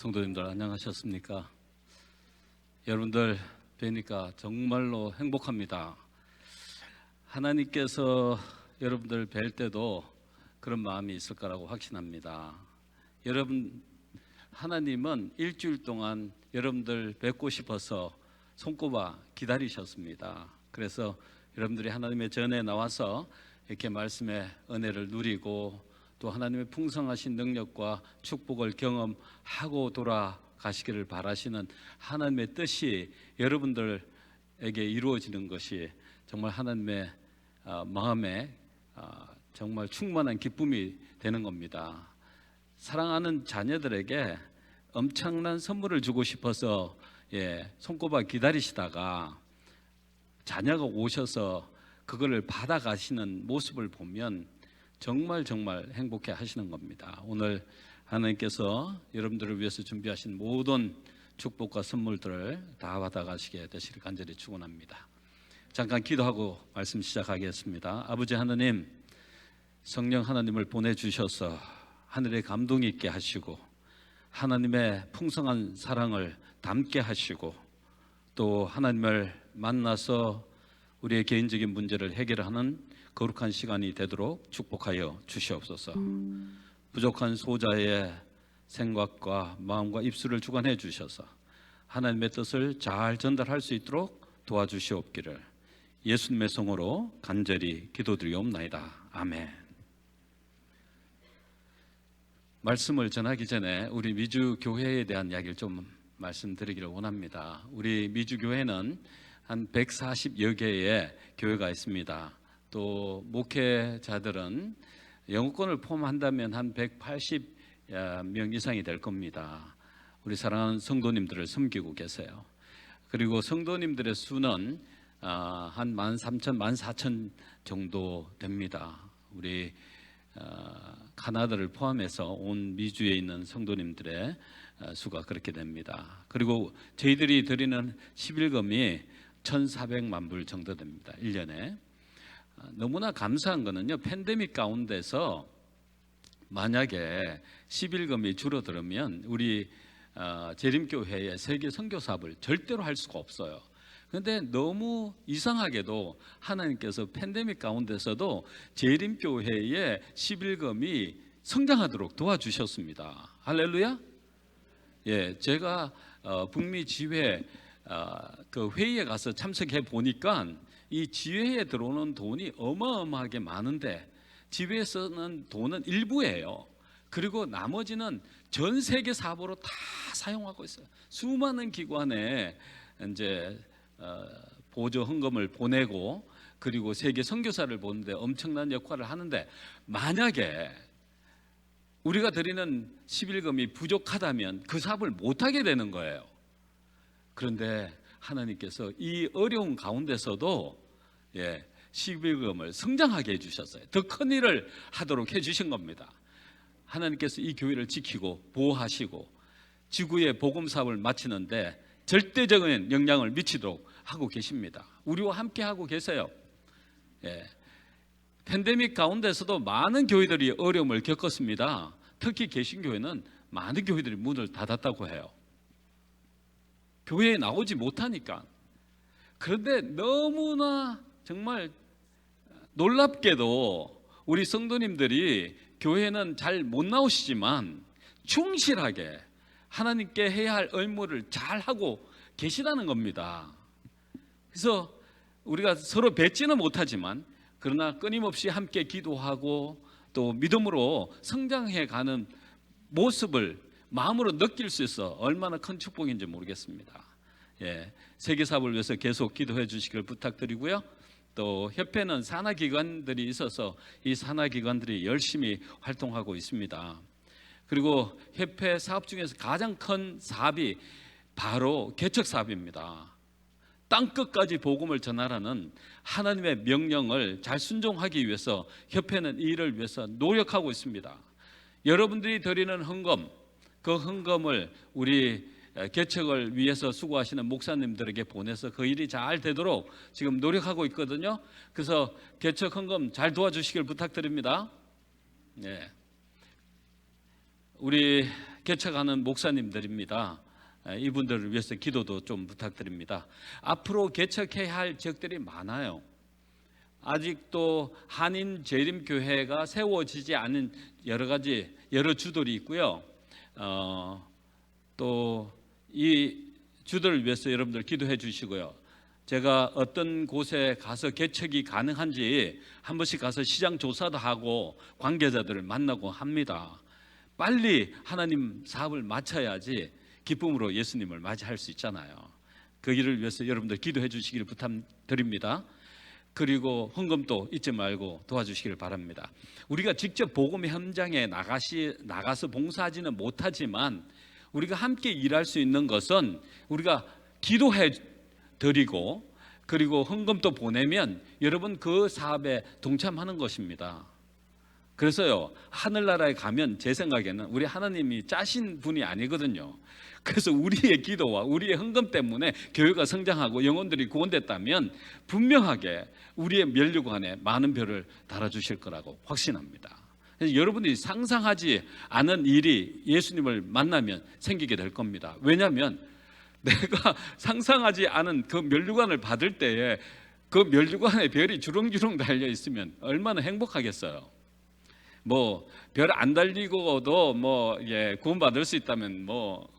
성도님들 안녕하셨습니까? 여러분들 뵈니까 정말로 행복합니다. 하나님께서 여러분들 뵐 때도 그런 마음이 있을 거라고 확신합니다. 여러분, 하나님은 일주일 동안 여러분들 뵙고 싶어서 손꼽아 기다리셨습니다. 그래서 여러분들이 하나님의 전에 나와서 이렇게 말씀의 은혜를 누리고 또 하나님의 풍성하신 능력과 축복을 경험하고 돌아가시기를 바라시는 하나님의 뜻이 여러분들에게 이루어지는 것이 정말 하나님의 마음에 정말 충만한 기쁨이 되는 겁니다. 사랑하는 자녀들에게 엄청난 선물을 주고 싶어서 손꼽아 기다리시다가 자녀가 오셔서 그거를 받아가시는 모습을 보면 정말 행복해 하시는 겁니다. 오늘 하나님께서 여러분들을 위해서 준비하신 모든 축복과 선물들을 다 받아가시게 되시길 간절히 축원합니다. 잠깐 기도하고 말씀 시작하겠습니다. 아버지 하나님, 성령 하나님을 보내주셔서 하늘의 감동 있게 하시고 하나님의 풍성한 사랑을 담게 하시고 또 하나님을 만나서 우리의 개인적인 문제를 해결하는 거룩한 시간이 되도록 축복하여 주시옵소서. 부족한 소자의 생각과 마음과 입술을 주관해 주셔서 하나님의 뜻을 잘 전달할 수 있도록 도와주시옵기를 예수님의 성으로 간절히 기도드리옵나이다. 아멘. 말씀을 전하기 전에 우리 미주교회에 대한 이야기를 좀 말씀드리기를 원합니다. 우리 미주교회는 한 140여 개의 교회가 있습니다. 또 목회자들은 영어권을 포함한다면 한 180명 이상이 될 겁니다. 우리 사랑하는 성도님들을 섬기고 계세요. 그리고 성도님들의 수는 한 13,000, 14,000 정도 됩니다. 우리 카나다를 포함해서 온 미주에 있는 성도님들의 수가 그렇게 됩니다. 그리고 저희들이 드리는 11금이 1,400만 불 정도 됩니다. 1년에. 너무나 감사한 거는요, 팬데믹 가운데서 만약에 11금이 줄어들면 우리 재림교회의 세계 선교 사업을 절대로 할 수가 없어요. 그런데 너무 이상하게도 하나님께서 팬데믹 가운데서도 재림교회의 11금이 성장하도록 도와주셨습니다. 할렐루야. 제가 북미 지회 그 회의에 가서 참석해 보니까 이 지회에 들어오는 돈이 어마어마하게 많은데 지회에서는 돈은 일부예요. 그리고 나머지는 전 세계 사업으로 다 사용하고 있어요. 수많은 기관에 이제 보조 헌금을 보내고 그리고 세계 선교사를 보는데 엄청난 역할을 하는데 만약에 우리가 드리는 11금이 부족하다면 그 사업을 못하게 되는 거예요. 그런데 하나님께서 이 어려운 가운데서도 11금을 성장하게 해주셨어요. 더 큰 일을 하도록 해주신 겁니다. 하나님께서 이 교회를 지키고 보호하시고 지구의 복음 사업을 마치는데 절대적인 영향을 미치도록 하고 계십니다. 우리와 함께 하고 계세요. 팬데믹 가운데서도 많은 교회들이 어려움을 겪었습니다. 특히 개신교회는 많은 교회들이 문을 닫았다고 해요. 교회에 나오지 못하니까. 그런데 너무나 정말 놀랍게도 우리 성도님들이 교회는 잘 못 나오시지만 충실하게 하나님께 해야 할 의무를 잘 하고 계시다는 겁니다. 그래서 우리가 서로 뵙지는 못하지만 그러나 끊임없이 함께 기도하고 또 믿음으로 성장해 가는 모습을 마음으로 느낄 수 있어 얼마나 큰 축복인지 모르겠습니다. 세계 사업을 위해서 계속 기도해 주시길 부탁드리고요. 또 협회는 산하기관들이 있어서 이 산하기관들이 열심히 활동하고 있습니다. 그리고 협회 사업 중에서 가장 큰 사업이 바로 개척 사업입니다. 땅끝까지 복음을 전하라는 하나님의 명령을 잘 순종하기 위해서 협회는 이 일을 위해서 노력하고 있습니다. 여러분들이 드리는 헌금, 그 헌금을 우리 개척을 위해서 수고하시는 목사님들에게 보내서 그 일이 잘 되도록 지금 노력하고 있거든요. 그래서 개척 헌금 잘 도와주시길 부탁드립니다. 우리 개척하는 목사님들입니다. 이분들을 위해서 기도도 좀 부탁드립니다. 앞으로 개척해야 할 지역들이 많아요. 아직도 한인 재림교회가 세워지지 않은 여러 주들이 있고요. 또 이 주들을 위해서 여러분들 기도해 주시고요. 제가 어떤 곳에 가서 개척이 가능한지 한 번씩 가서 시장 조사도 하고 관계자들을 만나고 합니다. 빨리 하나님 사업을 마쳐야지 기쁨으로 예수님을 맞이할 수 있잖아요. 그 일을 위해서 여러분들 기도해 주시기를 부탁드립니다. 그리고 헌금도 잊지 말고 도와주시기를 바랍니다. 우리가 직접 복음 현장에 나가서 봉사하지는 못하지만 우리가 함께 일할 수 있는 것은 우리가 기도해 드리고 그리고 헌금도 보내면 여러분 그 사업에 동참하는 것입니다. 그래서요, 하늘나라에 가면 제 생각에는 우리 하나님이 짜신 분이 아니거든요. 그래서 우리의 기도와 우리의 헌금 때문에 교회가 성장하고 영혼들이 구원됐다면 분명하게 우리의 면류관에 많은 별을 달아주실 거라고 확신합니다. 그래서 여러분이 상상하지 않은 일이 예수님을 만나면 생기게 될 겁니다. 왜냐하면 내가 상상하지 않은 그 면류관을 받을 때에 그 면류관에 별이 주렁주렁 달려 있으면 얼마나 행복하겠어요. 뭐 별 안 달리고도 구원받을 수 있다면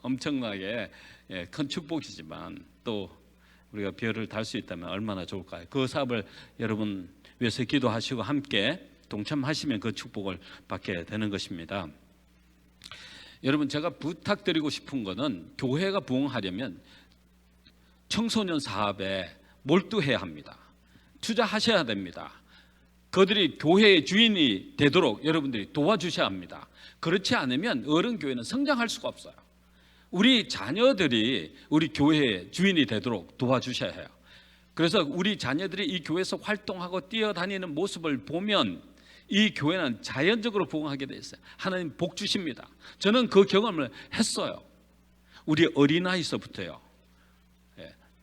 엄청나게 큰 축복이지만 또 우리가 별을 달 수 있다면 얼마나 좋을까요? 그 사업을 여러분 위해서 기도하시고 함께 동참하시면 그 축복을 받게 되는 것입니다. 여러분, 제가 부탁드리고 싶은 거는 교회가 부흥하려면 청소년 사업에 몰두해야 합니다. 투자하셔야 됩니다. 그들이 교회의 주인이 되도록 여러분들이 도와주셔야 합니다. 그렇지 않으면 어른교회는 성장할 수가 없어요. 우리 자녀들이 우리 교회의 주인이 되도록 도와주셔야 해요. 그래서 우리 자녀들이 이 교회에서 활동하고 뛰어다니는 모습을 보면 이 교회는 자연적으로 부흥하게 돼 있어요. 하나님 복 주십니다. 저는 그 경험을 했어요. 우리 어린아이서부터요,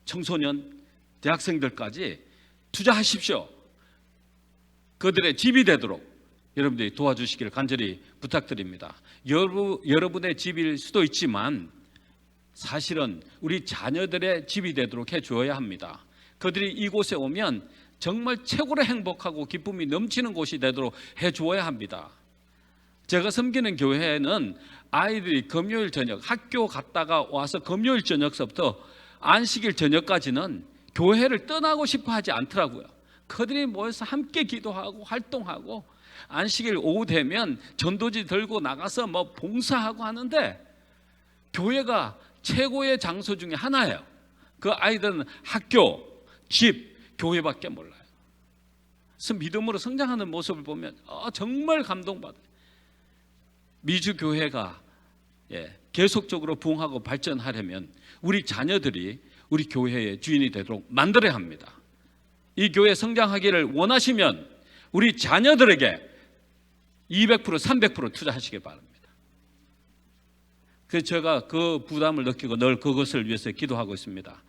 청소년, 대학생들까지 투자하십시오. 그들의 집이 되도록 여러분들이 도와주시기를 간절히 부탁드립니다. 여러분의 집일 수도 있지만 사실은 우리 자녀들의 집이 되도록 해줘야 합니다. 그들이 이곳에 오면 정말 최고로 행복하고 기쁨이 넘치는 곳이 되도록 해주어야 합니다. 제가 섬기는 교회는 아이들이 금요일 저녁 학교 갔다가 와서 금요일 저녁서부터 안식일 저녁까지는 교회를 떠나고 싶어 하지 않더라고요. 그들이 모여서 함께 기도하고 활동하고 안식일 오후 되면 전도지 들고 나가서 봉사하고 하는데 교회가 최고의 장소 중에 하나예요. 그 아이들은 학교, 집, 교회밖에 몰라요. 그래서 믿음으로 성장하는 모습을 보면 정말 감동받아요. 미주 교회가 계속적으로 부흥하고 발전하려면 우리 자녀들이 우리 교회의 주인이 되도록 만들어야 합니다. 이 교회 성장하기를 원하시면 우리 자녀들에게 200%, 300% 투자하시길 바랍니다. 그래서 제가 그 부담을 느끼고 늘 그것을 위해서 기도하고 있습니다.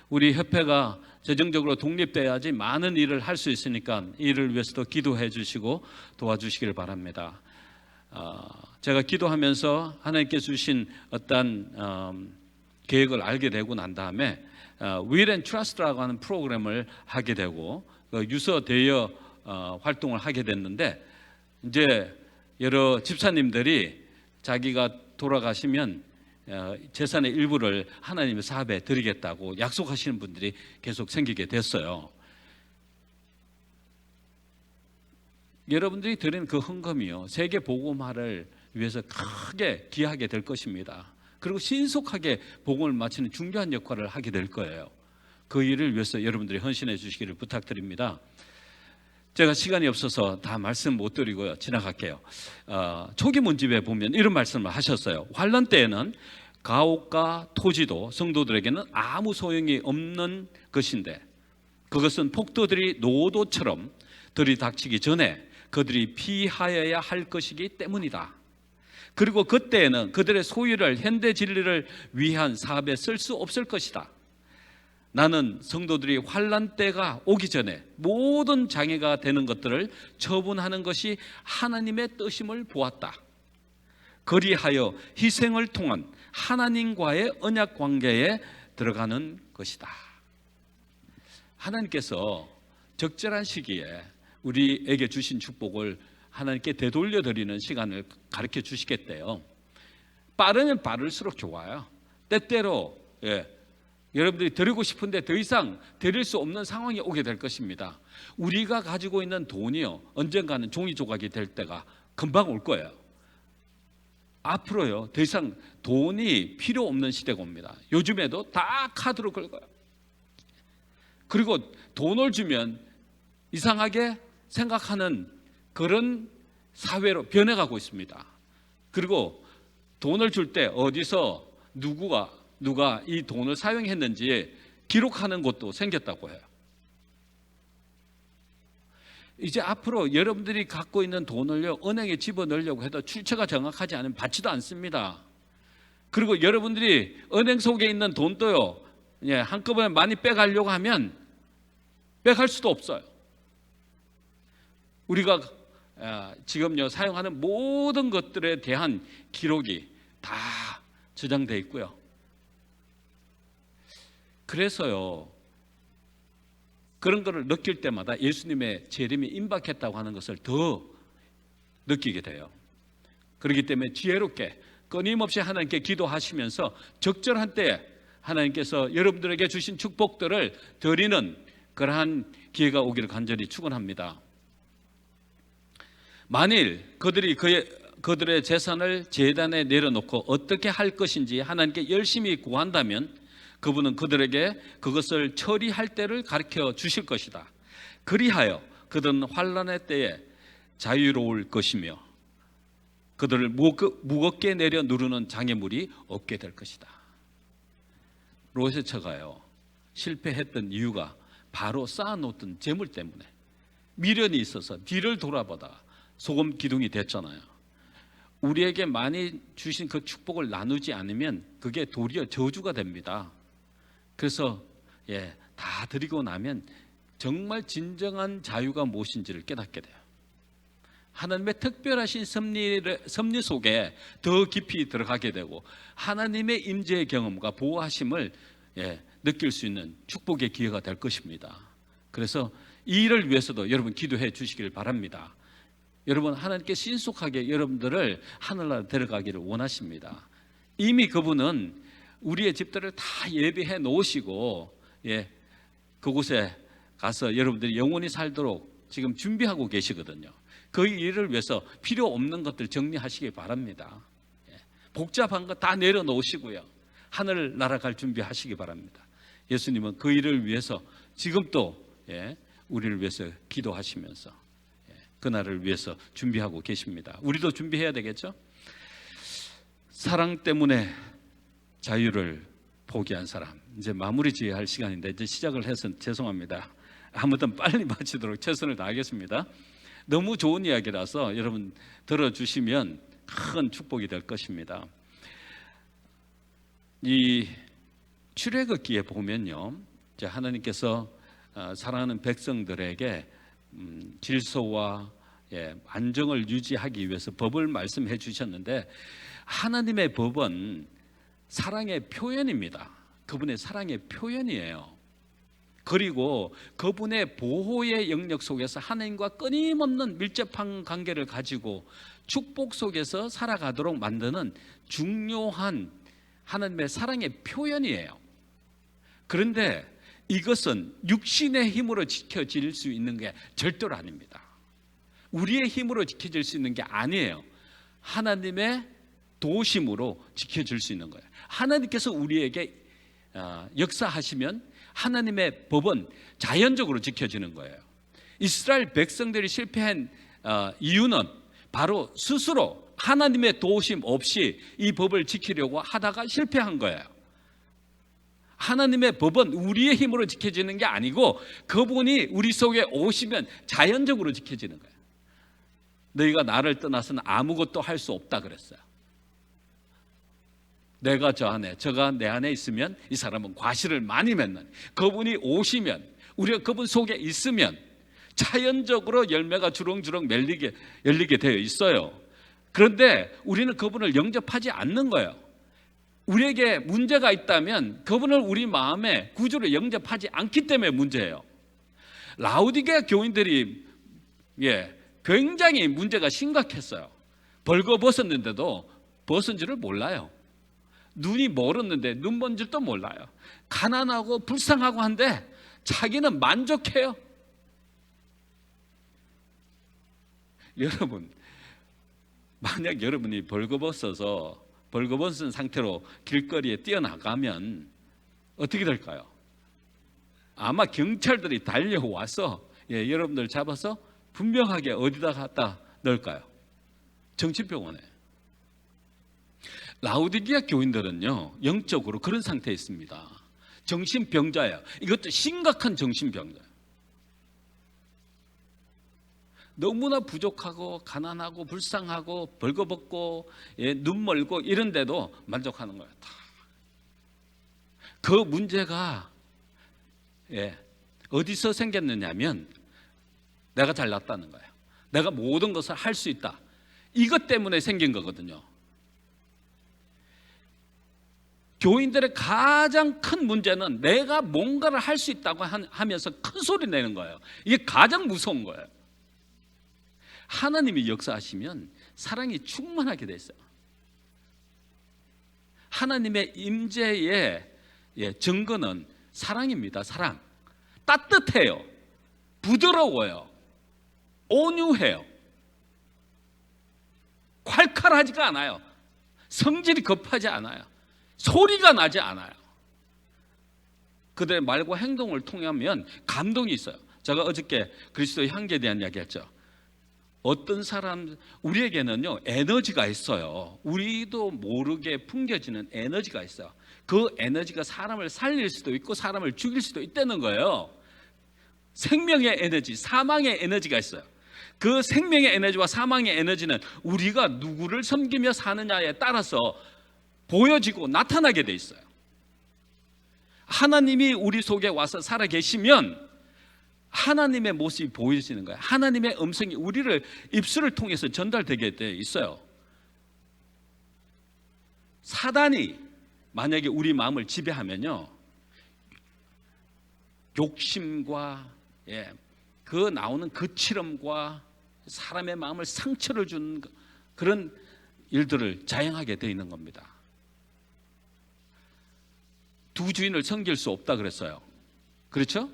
우리 협회가 재정적으로 독립돼야지 많은 일을 할 수 있으니까 이를 위해서도 기도해 주시고 도와주시길 바랍니다. 제가 기도하면서 하나님께 주신 어떤 계획을 알게 되고 난 다음에 Will and Trust라고 하는 프로그램을 하게 되고 유서 대여 활동을 하게 됐는데, 이제 여러 집사님들이 자기가 돌아가시면 재산의 일부를 하나님의 사업에 드리겠다고 약속하시는 분들이 계속 생기게 됐어요. 여러분들이 드리는 그 헌금이요, 세계 복음화를 위해서 크게 기하게 될 것입니다. 그리고 신속하게 복음을 마치는 중요한 역할을 하게 될 거예요. 그 일을 위해서 여러분들이 헌신해 주시기를 부탁드립니다. 제가 시간이 없어서 다 말씀 못 드리고요, 지나갈게요. 초기 문집에 보면 이런 말씀을 하셨어요. 환란 때에는 가옥과 토지도 성도들에게는 아무 소용이 없는 것인데 그것은 폭도들이 노도처럼 들이닥치기 전에 그들이 피하여야 할 것이기 때문이다. 그리고 그때에는 그들의 소유를 현대 진리를 위한 사업에 쓸 수 없을 것이다. 나는 성도들이 환난 때가 오기 전에 모든 장애가 되는 것들을 처분하는 것이 하나님의 뜻임을 보았다. 그리하여 희생을 통한 하나님과의 언약 관계에 들어가는 것이다. 하나님께서 적절한 시기에 우리에게 주신 축복을 하나님께 되돌려 드리는 시간을 가르쳐 주시겠대요. 빠르면 빠를수록 좋아요. 때때로 여러분들이 드리고 싶은데 더 이상 드릴 수 없는 상황이 오게 될 것입니다. 우리가 가지고 있는 돈이요, 언젠가는 종이 조각이 될 때가 금방 올 거예요. 앞으로요, 더 이상 돈이 필요 없는 시대가 옵니다. 요즘에도 다 카드로 긁어요. 그리고 돈을 주면 이상하게 생각하는 그런 사회로 변해가고 있습니다. 그리고 돈을 줄 때 어디서 누가 이 돈을 사용했는지 기록하는 것도 생겼다고 해요. 이제 앞으로 여러분들이 갖고 있는 돈을요, 은행에 집어넣으려고 해도 출처가 정확하지 않으면 받지도 않습니다. 그리고 여러분들이 은행 속에 있는 돈도요, 한꺼번에 많이 빼가려고 하면 빼갈 수도 없어요. 우리가 지금요 사용하는 모든 것들에 대한 기록이 다 저장되어 있고요. 그래서요, 그런 것을 느낄 때마다 예수님의 재림이 임박했다고 하는 것을 더 느끼게 돼요. 그렇기 때문에 지혜롭게 끊임없이 하나님께 기도하시면서 적절한 때에 하나님께서 여러분들에게 주신 축복들을 드리는 그러한 기회가 오기를 간절히 축원합니다. 만일 그들의 재산을 제단에 내려놓고 어떻게 할 것인지 하나님께 열심히 구한다면 그분은 그들에게 그것을 처리할 때를 가르쳐 주실 것이다. 그리하여 그들은 환난의 때에 자유로울 것이며 그들을 무겁게 내려 누르는 장애물이 없게 될 것이다. 롯의 처가요, 실패했던 이유가 바로 쌓아놓던 재물 때문에 미련이 있어서 뒤를 돌아보다가 소금 기둥이 됐잖아요. 우리에게 많이 주신 그 축복을 나누지 않으면 그게 도리어 저주가 됩니다. 그래서 다 드리고 나면 정말 진정한 자유가 무엇인지를 깨닫게 돼요. 하나님의 특별하신 섭리 속에 더 깊이 들어가게 되고 하나님의 임재의 경험과 보호하심을 느낄 수 있는 축복의 기회가 될 것입니다. 그래서 이 일을 위해서도 여러분 기도해 주시길 바랍니다. 여러분, 하나님께 신속하게 여러분들을 하늘나라 데려가기를 원하십니다. 이미 그분은 우리의 집들을 다 예비해 놓으시고 그곳에 가서 여러분들이 영원히 살도록 지금 준비하고 계시거든요. 그 일을 위해서 필요 없는 것들 정리하시기 바랍니다. 복잡한 거 다 내려놓으시고요, 하늘 날아갈 준비하시기 바랍니다. 예수님은 그 일을 위해서 지금 또 우리를 위해서 기도하시면서 그날을 위해서 준비하고 계십니다. 우리도 준비해야 되겠죠? 사랑 때문에 자유를 포기한 사람, 이제 마무리 지어야 할 시간인데 이제 시작을 해서 죄송합니다. 아무튼 빨리 마치도록 최선을 다하겠습니다. 너무 좋은 이야기라서 여러분 들어주시면 큰 축복이 될 것입니다. 이 출애굽기에 보면요, 이제 하나님께서 사랑하는 백성들에게 질서와 안정을 유지하기 위해서 법을 말씀해 주셨는데 하나님의 법은 사랑의 표현입니다. 그분의 사랑의 표현이에요. 그리고 그분의 보호의 영역 속에서 하나님과 끊임없는 밀접한 관계를 가지고 축복 속에서 살아가도록 만드는 중요한 하나님의 사랑의 표현이에요. 그런데 이것은 육신의 힘으로 지켜질 수 있는 게 절대로 아닙니다. 우리의 힘으로 지켜질 수 있는 게 아니에요. 하나님의 도우심으로 지켜질 수 있는 거예요. 하나님께서 우리에게 역사하시면 하나님의 법은 자연적으로 지켜지는 거예요. 이스라엘 백성들이 실패한 이유는 바로 스스로 하나님의 도우심 없이 이 법을 지키려고 하다가 실패한 거예요. 하나님의 법은 우리의 힘으로 지켜지는 게 아니고 그분이 우리 속에 오시면 자연적으로 지켜지는 거예요. 너희가 나를 떠나서는 아무것도 할 수 없다 그랬어요. 내가 저 안에, 저가 내 안에 있으면 이 사람은 과실을 많이 맺는, 그분이 오시면, 우리가 그분 속에 있으면 자연적으로 열매가 주렁주렁 열리게 되어 있어요. 그런데 우리는 그분을 영접하지 않는 거예요. 우리에게 문제가 있다면 그분을 우리 마음에 구주로 영접하지 않기 때문에 문제예요. 라우디게아 교인들이 굉장히 문제가 심각했어요. 벌거벗었는데도 벗은 줄을 몰라요. 눈이 멀었는데 눈 먼 줄도 몰라요. 가난하고 불쌍하고 한데 자기는 만족해요. 여러분, 만약 여러분이 벌거벗은 상태로 길거리에 뛰어나가면 어떻게 될까요? 아마 경찰들이 달려와서 여러분들 잡아서 분명하게 어디다 갖다 넣을까요? 정신병원에. 라우디게아 교인들은요, 영적으로 그런 상태에 있습니다. 정신병자예요. 이것도 심각한 정신병자예요. 너무나 부족하고 가난하고 불쌍하고 벌거벗고 눈 멀고 이런데도 만족하는 거예요. 다. 그 문제가 어디서 생겼느냐면 내가 잘났다는 거예요. 내가 모든 것을 할 수 있다. 이것 때문에 생긴 거거든요. 교인들의 가장 큰 문제는 내가 뭔가를 할 수 있다고 하면서 큰 소리 내는 거예요. 이게 가장 무서운 거예요. 하나님이 역사하시면 사랑이 충만하게 돼 있어요. 하나님의 임재의 증거는 사랑입니다. 사랑. 따뜻해요. 부드러워요. 온유해요. 콸칼하지가 않아요. 성질이 급하지 않아요. 소리가 나지 않아요. 그들의 말과 행동을 통하면 감동이 있어요. 제가 어저께 그리스도의 향기에 대한 이야기 했죠. 어떤 사람, 우리에게는요 에너지가 있어요. 우리도 모르게 풍겨지는 에너지가 있어요. 그 에너지가 사람을 살릴 수도 있고 사람을 죽일 수도 있다는 거예요. 생명의 에너지, 사망의 에너지가 있어요. 그 생명의 에너지와 사망의 에너지는 우리가 누구를 섬기며 사느냐에 따라서 보여지고 나타나게 돼 있어요. 하나님이 우리 속에 와서 살아 계시면 하나님의 모습이 보여지는 거예요. 하나님의 음성이 우리를 입술을 통해서 전달되게 돼 있어요. 사단이 만약에 우리 마음을 지배하면요, 욕심과 그 나오는 거칠음과 사람의 마음을 상처를 주는 그런 일들을 자행하게 돼 있는 겁니다. 두 주인을 섬길 수 없다 그랬어요. 그렇죠?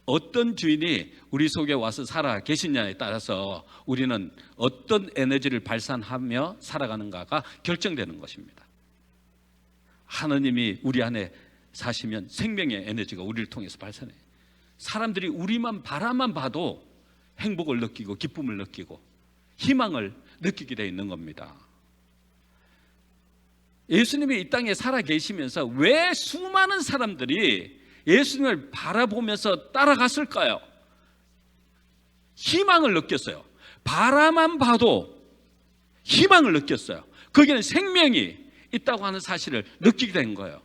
어떤 주인이 우리 속에 와서 살아 계시냐에 따라서 우리는 어떤 에너지를 발산하며 살아가는가가 결정되는 것입니다. 하나님이 우리 안에 사시면 생명의 에너지가 우리를 통해서 발산해요. 사람들이 우리만 바라만 봐도 행복을 느끼고 기쁨을 느끼고 희망을 느끼게 되어 있는 겁니다. 예수님이 이 땅에 살아 계시면서 왜 수많은 사람들이 예수님을 바라보면서 따라갔을까요? 희망을 느꼈어요. 바라만 봐도 희망을 느꼈어요. 거기는 생명이 있다고 하는 사실을 느끼게 된 거예요.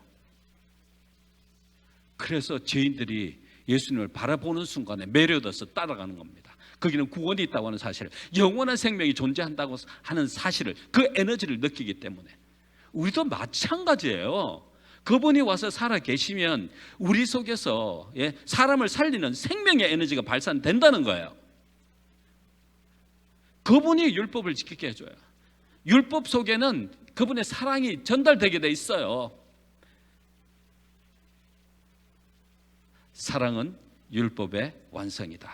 그래서 죄인들이 예수님을 바라보는 순간에 매료돼서 따라가는 겁니다. 거기는 구원이 있다고 하는 사실을, 영원한 생명이 존재한다고 하는 사실을, 그 에너지를 느끼기 때문에. 우리도 마찬가지예요. 그분이 와서 살아 계시면 우리 속에서 사람을 살리는 생명의 에너지가 발산된다는 거예요. 그분이 율법을 지키게 해줘요. 율법 속에는 그분의 사랑이 전달되게 돼 있어요. 사랑은 율법의 완성이다.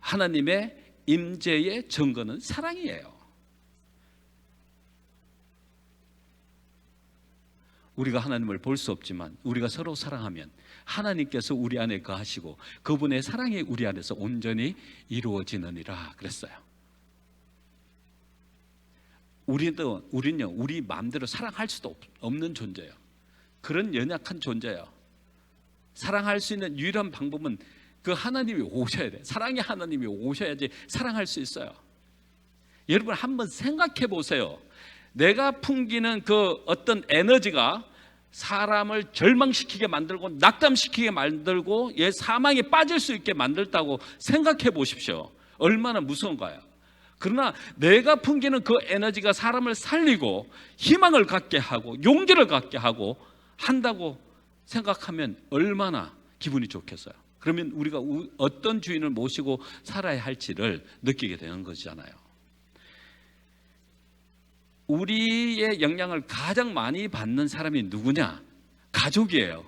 하나님의 임재의 증거는 사랑이에요. 우리가 하나님을 볼 수 없지만 우리가 서로 사랑하면 하나님께서 우리 안에 거하시고 그분의 사랑이 우리 안에서 온전히 이루어지느니라 그랬어요. 우리는요, 우리 마음대로 사랑할 수도 없는 존재예요. 그런 연약한 존재예요. 사랑할 수 있는 유일한 방법은 그 하나님이 오셔야 돼요. 사랑의 하나님이 오셔야지 사랑할 수 있어요. 여러분 한번 생각해 보세요. 내가 풍기는 그 어떤 에너지가 사람을 절망시키게 만들고 낙담시키게 만들고 사망에 빠질 수 있게 만들다고 생각해 보십시오. 얼마나 무서운가요? 그러나 내가 풍기는 그 에너지가 사람을 살리고 희망을 갖게 하고 용기를 갖게 하고 한다고 생각하면 얼마나 기분이 좋겠어요. 그러면 우리가 어떤 주인을 모시고 살아야 할지를 느끼게 되는 것이잖아요. 우리의 영향을 가장 많이 받는 사람이 누구냐? 가족이에요.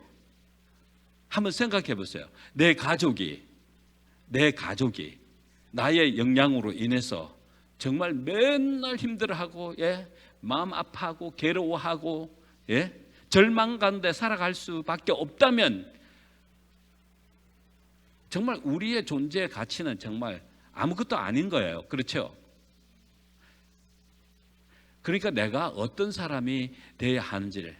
한번 생각해 보세요. 내 가족이 나의 영향으로 인해서 정말 맨날 힘들어하고, 마음 아파하고 괴로워하고, 절망 가운데 살아갈 수밖에 없다면 정말 우리의 존재의 가치는 정말 아무것도 아닌 거예요. 그렇죠? 그러니까 내가 어떤 사람이 되어야 하는지를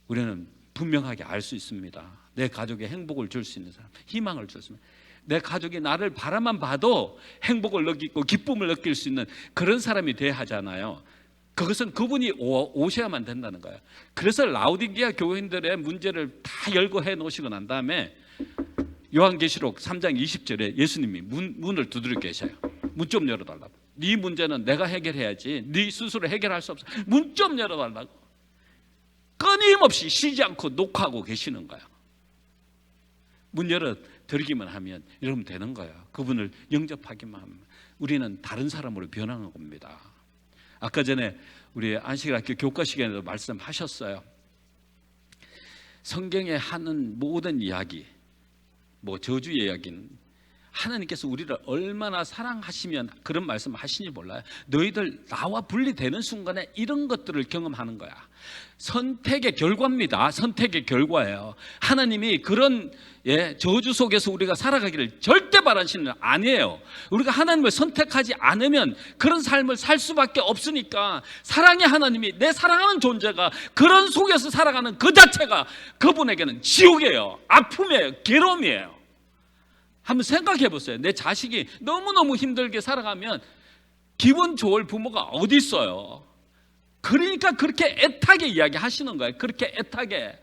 우리는 분명하게 알 수 있습니다. 내 가족에 행복을 줄 수 있는 사람, 희망을 줄 수 있는, 내 가족이 나를 바라만 봐도 행복을 느끼고 기쁨을 느낄 수 있는 그런 사람이 되어야 하잖아요. 그것은 그분이 오셔야만 된다는 거예요. 그래서 라우디게아 교인들의 문제를 다 열거해 놓으시고 난 다음에 요한계시록 3장 20절에 예수님이 문을 두드려 계셔요. 문 좀 열어달라고. 네 문제는 내가 해결해야지, 네 스스로 해결할 수 없어. 문 좀 열어달라고. 끊임없이 쉬지 않고 녹화하고 계시는 거예요. 문 열어드리기만 하면 이러면 되는 거예요. 그분을 영접하기만 하면 우리는 다른 사람으로 변하는 겁니다. 아까 전에 우리 안식일학교 교과 시간에도 말씀하셨어요. 성경에 하는 모든 이야기, 저주 이야기는 하나님께서 우리를 얼마나 사랑하시면 그런 말씀 하시는지 몰라요. 너희들 나와 분리되는 순간에 이런 것들을 경험하는 거야. 선택의 결과입니다. 선택의 결과예요. 하나님이 그런 저주 속에서 우리가 살아가기를 절대 바라시는 건 아니에요. 우리가 하나님을 선택하지 않으면 그런 삶을 살 수밖에 없으니까 사랑의 하나님이, 내 사랑하는 존재가 그런 속에서 살아가는 그 자체가 그분에게는 지옥이에요. 아픔이에요. 괴로움이에요. 한번 생각해 보세요. 내 자식이 너무너무 힘들게 살아가면 기분 좋을 부모가 어디 있어요? 그러니까 그렇게 애타게 이야기하시는 거예요. 그렇게 애타게.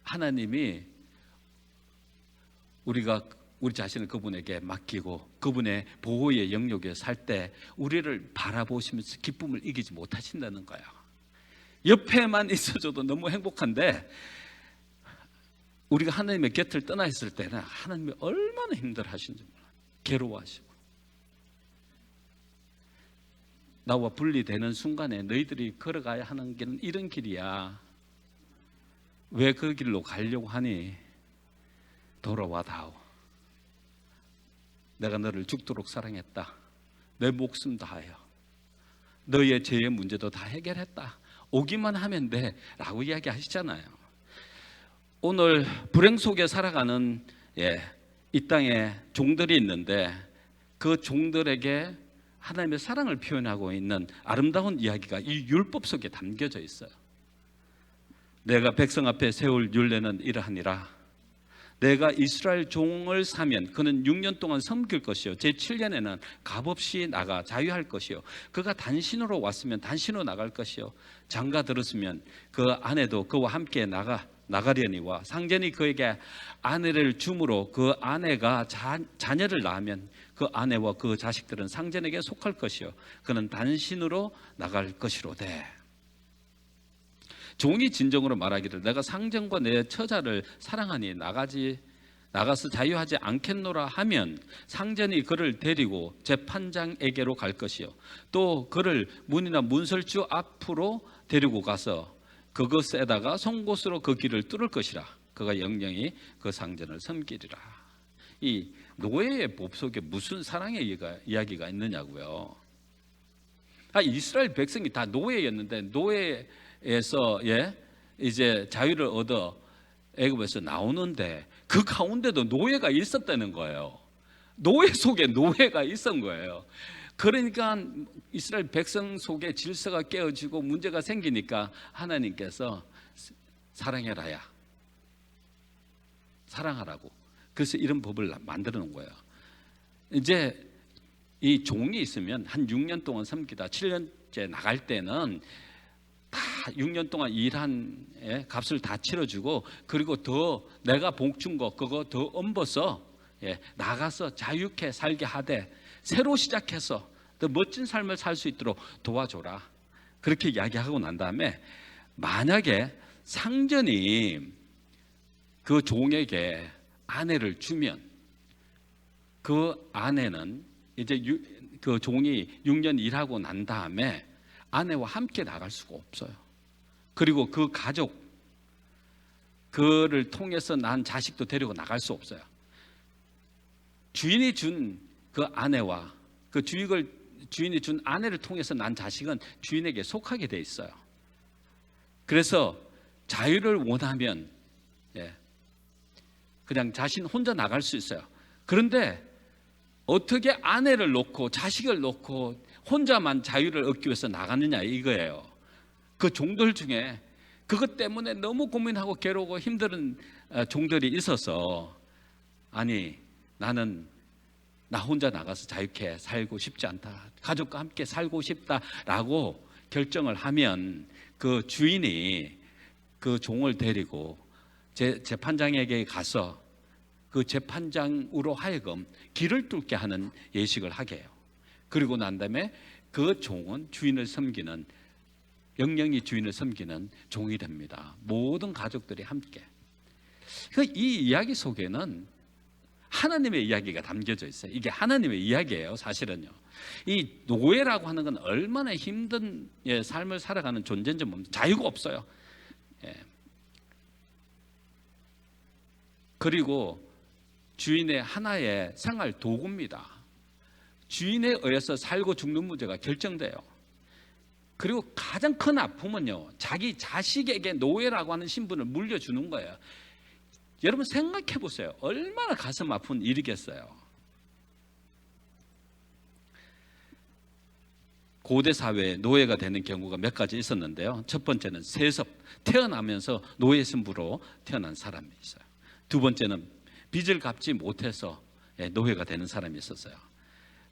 하나님이 우리가 우리 자신을 그분에게 맡기고 그분의 보호의 영역에 살 때 우리를 바라보시면서 기쁨을 이기지 못하신다는 거예요. 옆에만 있어줘도 너무 행복한데 우리가 하나님의 곁을 떠나 있을 때는 하나님이 얼마나 힘들어하시는지 몰라요. 괴로워하시고. 나와 분리되는 순간에 너희들이 걸어가야 하는 길은 이런 길이야. 왜 그 길로 가려고 하니? 돌아와다오. 내가 너를 죽도록 사랑했다. 내 목숨 다하여 너희의 죄의 문제도 다 해결했다. 오기만 하면 돼 라고 이야기하시잖아요. 오늘 불행 속에 살아가는 이 땅에 종들이 있는데 그 종들에게 하나님의 사랑을 표현하고 있는 아름다운 이야기가 이 율법 속에 담겨져 있어요. 내가 백성 앞에 세울 율례는 이러하니라. 내가 이스라엘 종을 사면 그는 6년 동안 섬길 것이요 제7년에는 값없이 나가 자유할 것이요 그가 단신으로 왔으면 단신으로 나갈 것이요 장가 들었으면 그 아내도 그와 함께 나가려니와 상전이 그에게 아내를 주므로 그 아내가 자녀를 낳으면 그 아내와 그 자식들은 상전에게 속할 것이요 그는 단신으로 나갈 것이로되. 종이 진정으로 말하기를 내가 상전과 내 처자를 사랑하니 나가서 자유하지 않겠노라 하면 상전이 그를 데리고 재판장에게로 갈 것이요 또 그를 문이나 문설주 앞으로 데리고 가서 그것에다가 송곳으로 그 길을 뚫을 것이라. 그가 영영이 그 상전을 섬기리라. 이 노예의 법 속에 무슨 사랑의 이야기가 있느냐고요. 이스라엘 백성이 다 노예였는데 노예에서 이제 자유를 얻어 애굽에서 나오는데 그 가운데도 노예가 있었다는 거예요. 노예 속에 노예가 있었던 거예요. 그러니까 이스라엘 백성 속에 질서가 깨어지고 문제가 생기니까 하나님께서 사랑해라야, 사랑하라고. 그래서 이런 법을 만들어 놓은 거예요. 이제 이 종이 있으면 한 6년 동안 섬기다 7년째 나갈 때는 다 6년 동안 일한 값을 다 치러주고 그리고 더 내가 복 준 거 그거 더 얹어서 나가서 자유케 살게 하되 새로 시작해서 더 멋진 삶을 살 수 있도록 도와줘라. 그렇게 이야기하고 난 다음에 만약에 상전이 그 종에게 아내를 주면 그 아내는 이제 그 종이 6년 일하고 난 다음에 아내와 함께 나갈 수가 없어요. 그리고 그 가족, 그를 통해서 난 자식도 데리고 나갈 수 없어요. 주인이 준 그 아내와 그 주인이 준 아내를 통해서 난 자식은 주인에게 속하게 돼 있어요. 그래서 자유를 원하면 그냥 자신 혼자 나갈 수 있어요. 그런데 어떻게 아내를 놓고 자식을 놓고 혼자만 자유를 얻기 위해서 나가느냐 이거예요. 그 종들 중에 그것 때문에 너무 고민하고 괴로우고 힘든 종들이 있어서 아니 나는 나 혼자 나가서 자유케 살고 싶지 않다. 가족과 함께 살고 싶다라고 결정을 하면 그 주인이 그 종을 데리고 재판장에게 가서 그 재판장으로 하여금 길을 뚫게 하는 예식을 하게 해요. 그리고 난 다음에 그 종은 주인을 섬기는 영영이 주인을 섬기는 종이 됩니다. 모든 가족들이 함께. 이 이야기 속에는 하나님의 이야기가 담겨져 있어요. 이게 하나님의 이야기예요, 사실은요. 이 노예라고 하는 건 얼마나 힘든 삶을 살아가는 존재인지 뭡니까? 자유가 없어요. 그리고 주인의 하나의 생활 도구입니다. 주인에 의해서 살고 죽는 문제가 결정돼요. 그리고 가장 큰 아픔은요, 자기 자식에게 노예라고 하는 신분을 물려주는 거예요. 여러분 생각해 보세요. 얼마나 가슴 아픈 일이겠어요. 고대 사회에 노예가 되는 경우가 몇 가지 있었는데요. 첫 번째는 세습, 태어나면서 노예 신부로 태어난 사람이 있어요. 두 번째는 빚을 갚지 못해서 노예가 되는 사람이 있었어요.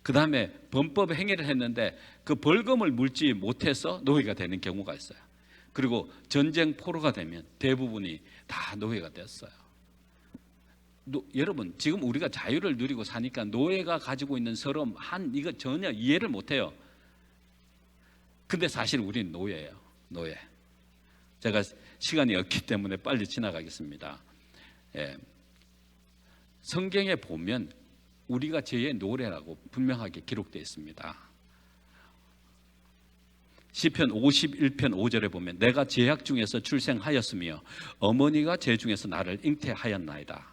그 다음에 범법 행위를 했는데 그 벌금을 물지 못해서 노예가 되는 경우가 있어요. 그리고 전쟁 포로가 되면 대부분이 다 노예가 됐어요. 여러분 지금 우리가 자유를 누리고 사니까 노예가 가지고 있는 서러움 이거 전혀 이해를 못해요. 근데 사실 우리는 노예예요. 노예. 제가 시간이 없기 때문에 빨리 지나가겠습니다. 성경에 보면 우리가 죄의 노래라고 분명하게 기록되어 있습니다. 시편 51편 5절에 보면 내가 죄악 중에서 출생하였으며 어머니가 죄 중에서 나를 잉태하였나이다.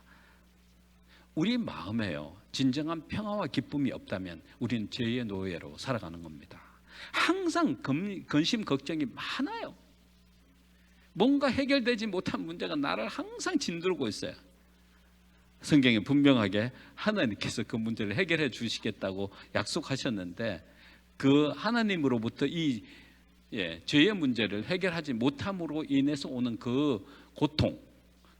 우리 마음에요, 진정한 평화와 기쁨이 없다면 우리는 죄의 노예로 살아가는 겁니다. 항상 근심 걱정이 많아요. 뭔가 해결되지 못한 문제가 나를 항상 짓누르고 있어요. 성경에 분명하게 하나님께서 그 문제를 해결해 주시겠다고 약속하셨는데 그 하나님으로부터 이 죄의 문제를 해결하지 못함으로 인해서 오는 그 고통,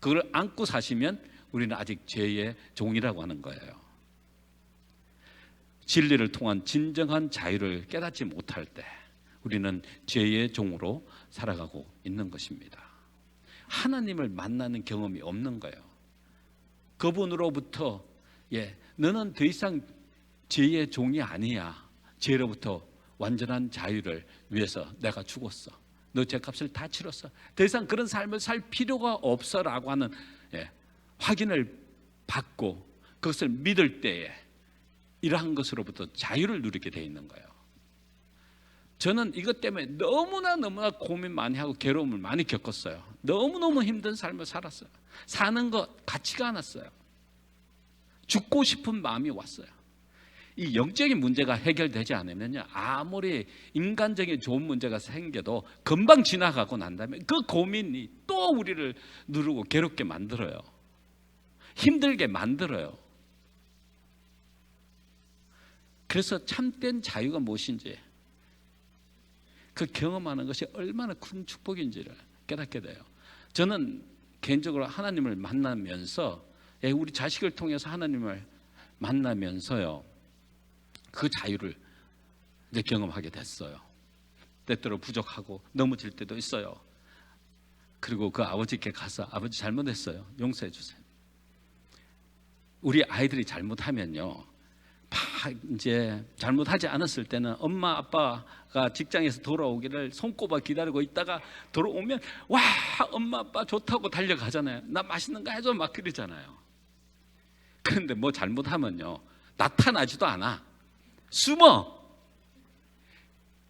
그걸 안고 사시면 우리는 아직 죄의 종이라고 하는 거예요. 진리를 통한 진정한 자유를 깨닫지 못할 때 우리는 죄의 종으로 살아가고 있는 것입니다. 하나님을 만나는 경험이 없는 거예요. 그분으로부터 너는 더 이상 죄의 종이 아니야. 죄로부터 완전한 자유를 위해서 내가 죽었어. 너 죄값을 다 치렀어. 더 이상 그런 삶을 살 필요가 없어라고 하는 확인을 받고 그것을 믿을 때에 이러한 것으로부터 자유를 누리게 되어 있는 거예요. 저는 이것 때문에 너무나 고민 많이 하고 괴로움을 많이 겪었어요. 너무너무 힘든 삶을 살았어요. 사는 것 같지가 않았어요. 죽고 싶은 마음이 왔어요. 이 영적인 문제가 해결되지 않으면요, 아무리 인간적인 좋은 문제가 생겨도 금방 지나가고 난 다음에 그 고민이 또 우리를 누르고 괴롭게 만들어요. 힘들게 만들어요. 그래서 참된 자유가 무엇인지 그 경험하는 것이 얼마나 큰 축복인지를 깨닫게 돼요. 저는 개인적으로 하나님을 만나면서 우리 자식을 통해서 하나님을 만나면서요, 그 자유를 이제 경험하게 됐어요. 때때로 부족하고 넘어질 때도 있어요. 그리고 그 아버지께 가서 아버지 잘못했어요. 용서해 주세요. 우리 아이들이 잘못하면요, 이제 잘못하지 않았을 때는 엄마 아빠가 직장에서 돌아오기를 손꼽아 기다리고 있다가 돌아오면 와, 엄마 아빠 좋다고 달려가잖아요. 나 맛있는 거 해줘 막 그러잖아요. 그런데 뭐 잘못하면요, 나타나지도 않아. 숨어.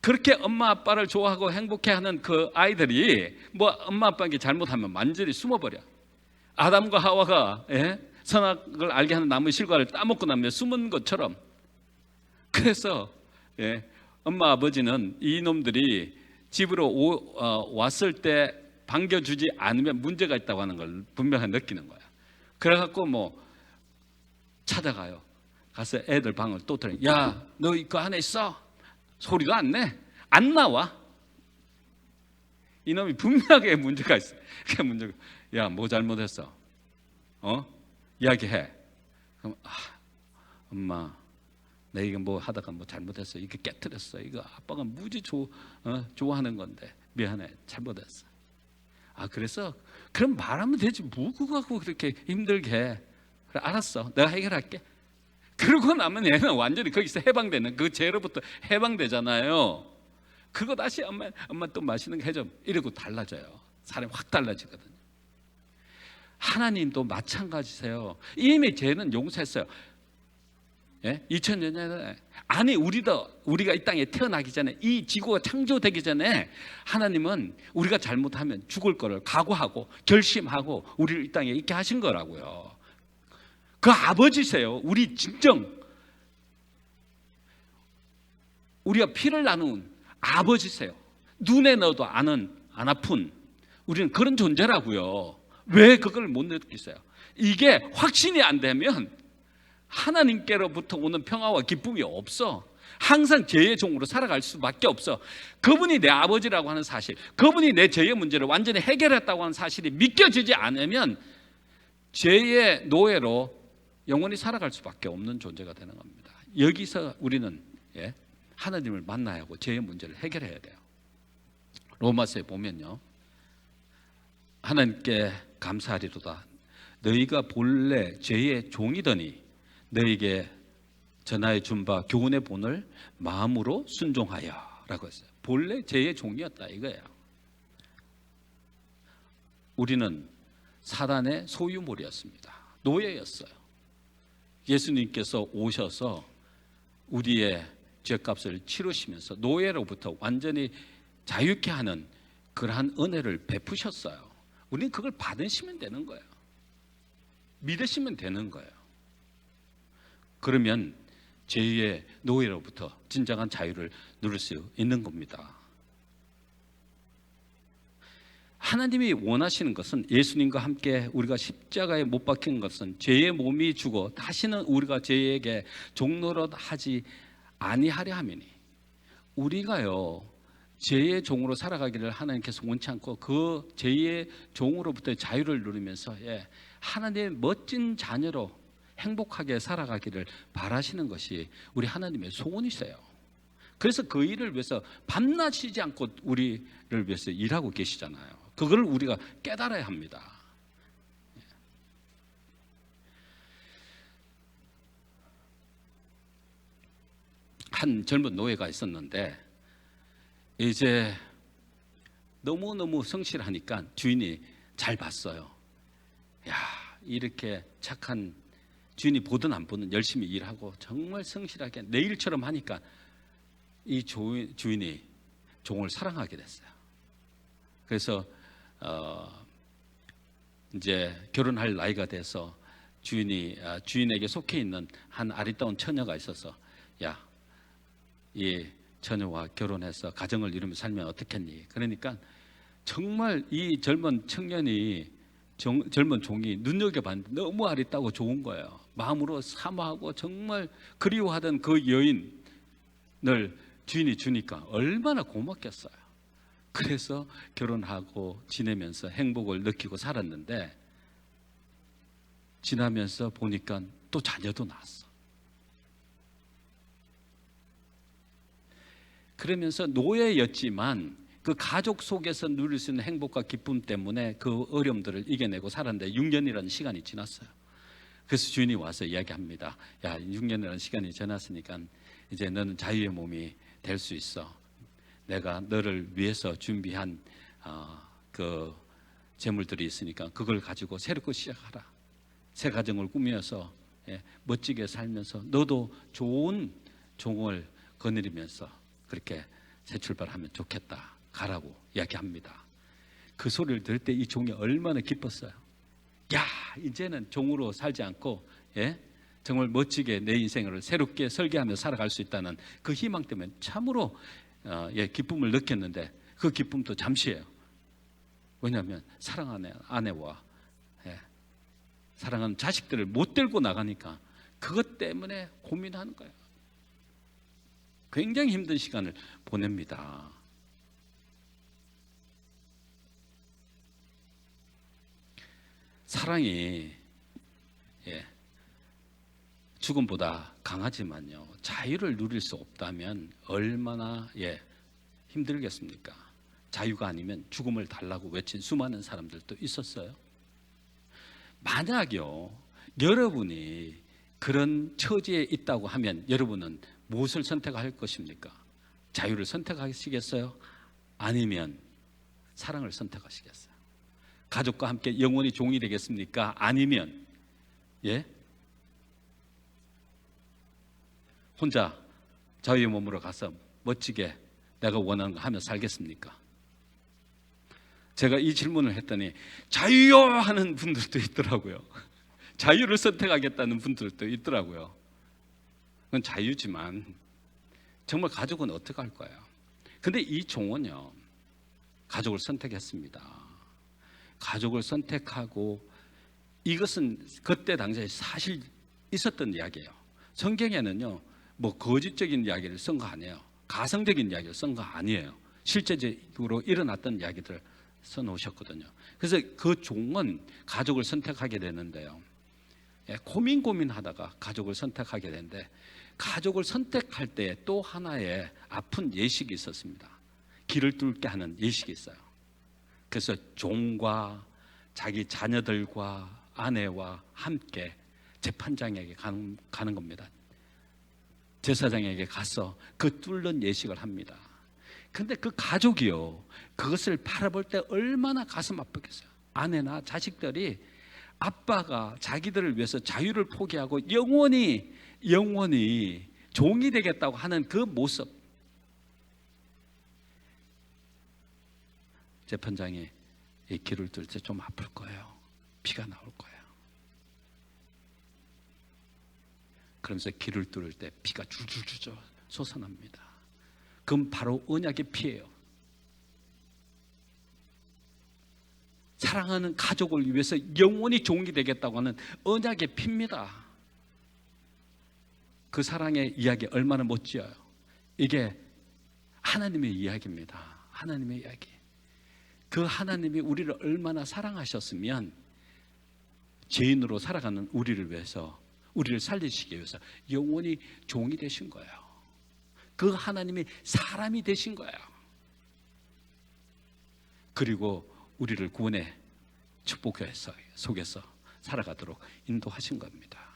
그렇게 엄마 아빠를 좋아하고 행복해하는 그 아이들이 뭐 엄마 아빠에게 잘못하면 완전히 숨어버려. 아담과 하와가 선악을 알게 하는 나무의 실과를 따먹고 나면 숨은 것처럼. 그래서 엄마 아버지는 이놈들이 집으로 왔을 때 반겨주지 않으면 문제가 있다고 하는 걸 분명히 느끼는 거야. 그래갖고 뭐 찾아가요. 가서 애들 방을 또 털어. 야, 너 그 안에 있어? 소리도 안 내. 안 나와. 이놈이 분명하게 문제가 있어. 그 문제가, 야, 뭐 잘못했어? 이야기해. 그럼 엄마, 내 이거 뭐 하다가 뭐 잘못했어. 이거 깨트렸어. 이거 아빠가 무지 좋아하는 건데 미안해, 잘못했어. 그래서 그럼 말하면 되지. 뭐 그거 갖고 그렇게 힘들게 해. 그래, 알았어, 내가 해결할게. 그러고 나면 얘는 완전히 거기서 해방되는, 그 죄로부터 해방되잖아요. 그거 다시 엄마 또 맛있는 거 해줘 이러고 달라져요. 사람이 확 달라지거든요. 하나님도 마찬가지세요. 이미 죄는 용서했어요. 2000년 전에, 아니 우리가 이 땅에 태어나기 전에, 이 지구가 창조되기 전에 하나님은 우리가 잘못하면 죽을 거를 각오하고 결심하고 우리를 이 땅에 있게 하신 거라고요. 그 아버지세요. 우리 진정, 우리가 피를 나눈 아버지세요. 눈에 넣어도 안 아픈, 우리는 그런 존재라고요. 왜 그걸 못 느끼세요? 이게 확신이 안 되면 하나님께로부터 오는 평화와 기쁨이 없어. 항상 죄의 종으로 살아갈 수밖에 없어. 그분이 내 아버지라고 하는 사실, 그분이 내 죄의 문제를 완전히 해결했다고 하는 사실이 믿겨지지 않으면 죄의 노예로 영원히 살아갈 수밖에 없는 존재가 되는 겁니다. 여기서 우리는 하나님을 만나야 하고 죄의 문제를 해결해야 돼요. 로마서에 보면요, 하나님께 감사하리로다. 너희가 본래 죄의 종이더니 너희에게 전하여 준 바 교훈의 본을 마음으로 순종하여 라고 했어요. 본래 죄의 종이었다 이거예요. 우리는 사단의 소유물이었습니다. 노예였어요. 예수님께서 오셔서 우리의 죄값을 치르시면서 노예로부터 완전히 자유케 하는 그러한 은혜를 베푸셨어요. 우리는 그걸 받으시면 되는 거예요. 믿으시면 되는 거예요. 그러면 죄의 노예로부터 진정한 자유를 누릴 수 있는 겁니다. 하나님이 원하시는 것은, 예수님과 함께 우리가 십자가에 못 박힌 것은 죄의 몸이 죽어 다시는 우리가 죄에게 종노릇 하지 아니하려 함이니, 우리가요 죄의 종으로 살아가기를 하나님께서 원치 않고 그 죄의 종으로부터 자유를 누리면서 하나님의 멋진 자녀로 행복하게 살아가기를 바라시는 것이 우리 하나님의 소원이세요. 그래서 그 일을 위해서 밤낮 쉬지 않고 우리를 위해서 일하고 계시잖아요. 그걸 우리가 깨달아야 합니다. 한 젊은 노예가 있었는데 이제 너무너무 성실하니까 주인이 잘 봤어요. 야, 이렇게 착한 주인이 보든 안 보든 열심히 일하고 정말 성실하게 내 일처럼 하니까 이 주인이 종을 사랑하게 됐어요. 그래서 이제 결혼할 나이가 돼서 주인에게 속해 있는 한 아리따운 처녀가 있어서, 야, 이 처녀와 결혼해서 가정을 이루며 살면 어떻겠니? 그러니까 정말 이 젊은 청년이, 젊은 종이 눈여겨봤는데 너무 아리따고 좋은 거예요. 마음으로 사모하고 정말 그리워하던 그 여인을 주인이 주니까 얼마나 고맙겠어요. 그래서 결혼하고 지내면서 행복을 느끼고 살았는데, 지나면서 보니까 또 자녀도 낳았어. 그러면서 노예였지만 그 가족 속에서 누릴 수 있는 행복과 기쁨 때문에 그 어려움들을 이겨내고 살았는데 6년이라는 시간이 지났어요. 그래서 주인이 와서 이야기합니다. 야, 6년이라는 시간이 지났으니까 이제 너는 자유의 몸이 될 수 있어. 내가 너를 위해서 준비한 그 재물들이 있으니까 그걸 가지고 새롭게 시작하라. 새 가정을 꾸며서 멋지게 살면서 너도 좋은 종을 거느리면서 그렇게 새 출발하면 좋겠다. 가라고 이야기합니다. 그 소리를 들을 때 이 종이 얼마나 기뻤어요. 야, 이제는 종으로 살지 않고 정말 멋지게 내 인생을 새롭게 설계하며 살아갈 수 있다는 그 희망 때문에 참으로 기쁨을 느꼈는데 그 기쁨도 잠시예요. 왜냐하면 사랑하는 아내와 사랑하는 자식들을 못 데리고 나가니까 그것 때문에 고민하는 거예요. 굉장히 힘든 시간을 보냅니다. 사랑이 죽음보다 강하지만요, 자유를 누릴 수 없다면 얼마나 힘들겠습니까? 자유가 아니면 죽음을 달라고 외친 수많은 사람들도 있었어요. 만약요, 여러분이 그런 처지에 있다고 하면 여러분은 무엇을 선택할 것입니까? 자유를 선택하시겠어요? 아니면 사랑을 선택하시겠어요? 가족과 함께 영원히 종이 되겠습니까? 아니면 혼자 자유의 몸으로 가서 멋지게 내가 원하는 거 하며 살겠습니까? 제가 이 질문을 했더니 자유요 하는 분들도 있더라고요. 자유를 선택하겠다는 분들도 있더라고요. 그건 자유지만 정말 가족은 어떻게 할 거예요? 근데 이 종은요, 가족을 선택했습니다. 가족을 선택하고, 이것은 그때 당시에 사실 있었던 이야기예요. 성경에는요, 뭐 거짓적인 이야기를 쓴 거 아니에요. 가성적인 이야기를 쓴 거 아니에요. 실제적으로 일어났던 이야기들을 써놓으셨거든요. 그래서 그 종은 가족을 선택하게 되는데요, 고민하다가 가족을 선택하게 되는데, 가족을 선택할 때 또 하나의 아픈 예식이 있었습니다. 길을 뚫게 하는 예식이 있어요. 그래서 종과 자기 자녀들과 아내와 함께 재판장에게 가는 겁니다. 제사장에게 가서 그 뚫는 예식을 합니다. 근데 그 가족이요, 그것을 바라볼 때 얼마나 가슴 아프겠어요. 아내나 자식들이 아빠가 자기들을 위해서 자유를 포기하고 영원히 종이 되겠다고 하는 그 모습. 재판장이 이 길을 뚫을 때 좀 아플 거예요. 피가 나올 거예요. 그러면서 길을 뚫을 때 피가 줄줄줄 솟아납니다. 그건 바로 언약의 피예요. 사랑하는 가족을 위해서 영원히 종이 되겠다고 하는 언약의 피입니다. 그 사랑의 이야기 얼마나 멋지어요. 이게 하나님의 이야기입니다. 하나님의 이야기. 그 하나님이 우리를 얼마나 사랑하셨으면 죄인으로 살아가는 우리를 위해서, 우리를 살리시기 위해서 영원히 종이 되신 거예요. 그 하나님이 사람이 되신 거예요. 그리고 우리를 구원의 축복의 속에서 살아가도록 인도하신 겁니다.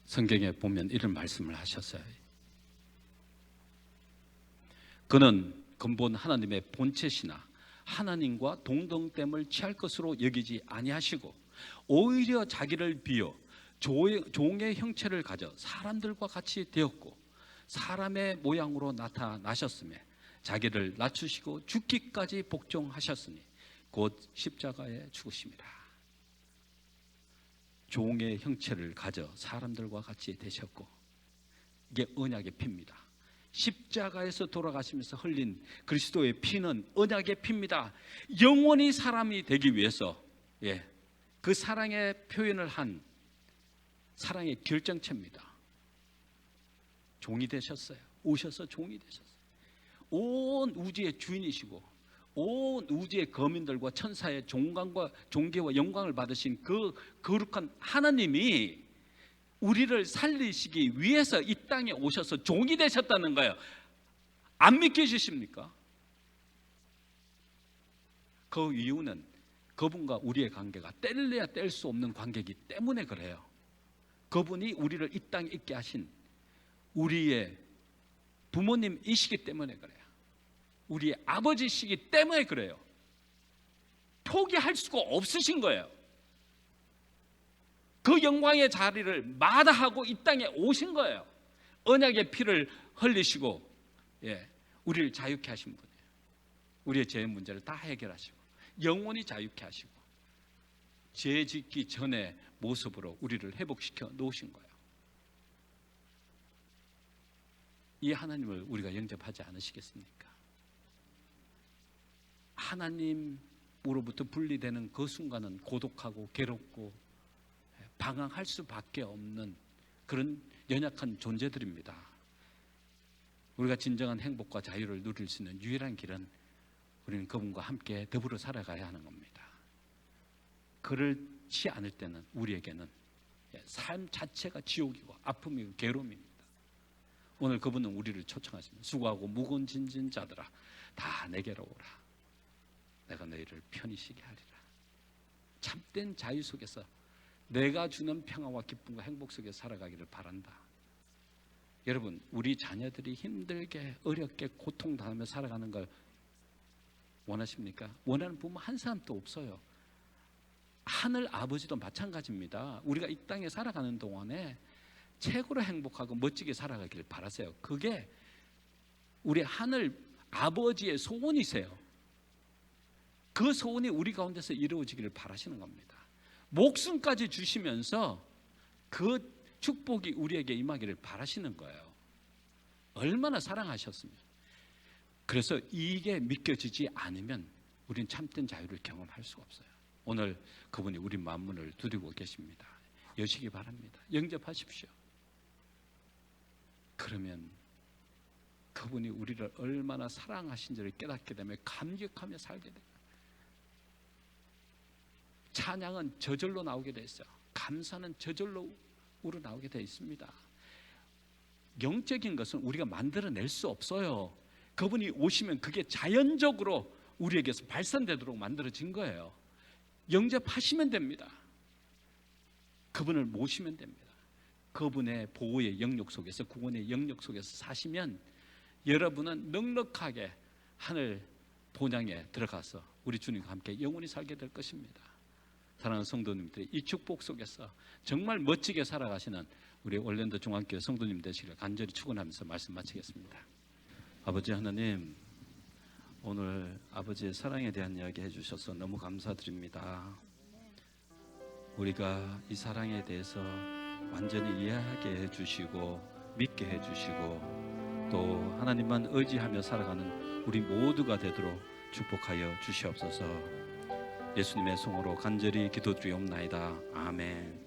성경에 보면 이런 말씀을 하셨어요. 그는 근본 하나님의 본체시나 하나님과 동등됨을 취할 것으로 여기지 아니하시고 오히려 자기를 비어 종의 형체를 가져 사람들과 같이 되었고 사람의 모양으로 나타나셨으며 자기를 낮추시고 죽기까지 복종하셨으니 곧 십자가에 죽으심이라. 종의 형체를 가져 사람들과 같이 되셨고, 이게 언약의 피입니다. 십자가에서 돌아가시면서 흘린 그리스도의 피는 언약의 피입니다. 영원히 사람이 되기 위해서 그 사랑의 표현을 한 사랑의 결정체입니다. 종이 되셨어요. 오셔서 종이 되셨어요. 온 우주의 주인이시고 온 우주의 거민들과 천사의 존귀와 영광을 받으신 그 거룩한 하나님이 우리를 살리시기 위해서 이 땅에 오셔서 종이 되셨다는 거예요. 안 믿겨지십니까? 그 이유는 그분과 우리의 관계가 뗄래야 뗄 수 없는 관계이기 때문에 그래요. 그분이 우리를 이 땅에 있게 하신 우리의 부모님이시기 때문에 그래요. 우리의 아버지시기 때문에 그래요. 포기할 수가 없으신 거예요. 그 영광의 자리를 마다하고 이 땅에 오신 거예요. 언약의 피를 흘리시고 우리를 자유케 하신 분이에요. 우리의 죄 문제를 다 해결하시고 영원히 자유케 하시고 죄 짓기 전의 모습으로 우리를 회복시켜 놓으신 거예요. 이 하나님을 우리가 영접하지 않으시겠습니까? 하나님으로부터 분리되는 그 순간은 고독하고 괴롭고 방황할 수밖에 없는 그런 연약한 존재들입니다. 우리가 진정한 행복과 자유를 누릴 수 있는 유일한 길은 우리는 그분과 함께 더불어 살아가야 하는 겁니다. 그렇지 않을 때는 우리에게는 삶 자체가 지옥이고 아픔이고 괴로움입니다. 오늘 그분은 우리를 초청하십니다. 수고하고 무거운 짐진 자들아 다 내게로 오라. 내가 너희를 편히 쉬게 하리라. 참된 자유 속에서 내가 주는 평화와 기쁨과 행복 속에 살아가기를 바란다. 여러분, 우리 자녀들이 힘들게 어렵게 고통당하며 살아가는 걸 원하십니까? 원하는 부모 한 사람도 없어요. 하늘 아버지도 마찬가지입니다. 우리가 이 땅에 살아가는 동안에 최고로 행복하고 멋지게 살아가길 바라세요. 그게 우리 하늘 아버지의 소원이세요. 그 소원이 우리 가운데서 이루어지기를 바라시는 겁니다. 목숨까지 주시면서 그 축복이 우리에게 임하기를 바라시는 거예요. 얼마나 사랑하셨습니까? 그래서 이게 믿겨지지 않으면 우리는 참된 자유를 경험할 수가 없어요. 오늘 그분이 우리 만문을 두드리고 계십니다. 여시기 바랍니다. 영접하십시오. 그러면 그분이 우리를 얼마나 사랑하신지를 깨닫게 되면 감격하며 살게 돼요. 찬양은 저절로 나오게 돼 있어요. 감사는 저절로 우러나오게 돼 있습니다. 영적인 것은 우리가 만들어낼 수 없어요. 그분이 오시면 그게 자연적으로 우리에게서 발산되도록 만들어진 거예요. 영접하시면 됩니다. 그분을 모시면 됩니다. 그분의 보호의 영역 속에서, 구원의 영역 속에서 사시면 여러분은 넉넉하게 하늘 본향에 들어가서 우리 주님과 함께 영원히 살게 될 것입니다. 사랑하는 성도님들이 이 축복 속에서 정말 멋지게 살아가시는 우리 올랜도 중앙교회 성도님 되시기를 간절히 축원하면서 말씀 마치겠습니다. 아버지 하나님, 오늘 아버지의 사랑에 대한 이야기 해주셔서 너무 감사드립니다. 우리가 이 사랑에 대해서 완전히 이해하게 해주시고 믿게 해주시고 또 하나님만 의지하며 살아가는 우리 모두가 되도록 축복하여 주시옵소서. 예수님의 성으로 간절히 기도드리옵나이다. 아멘.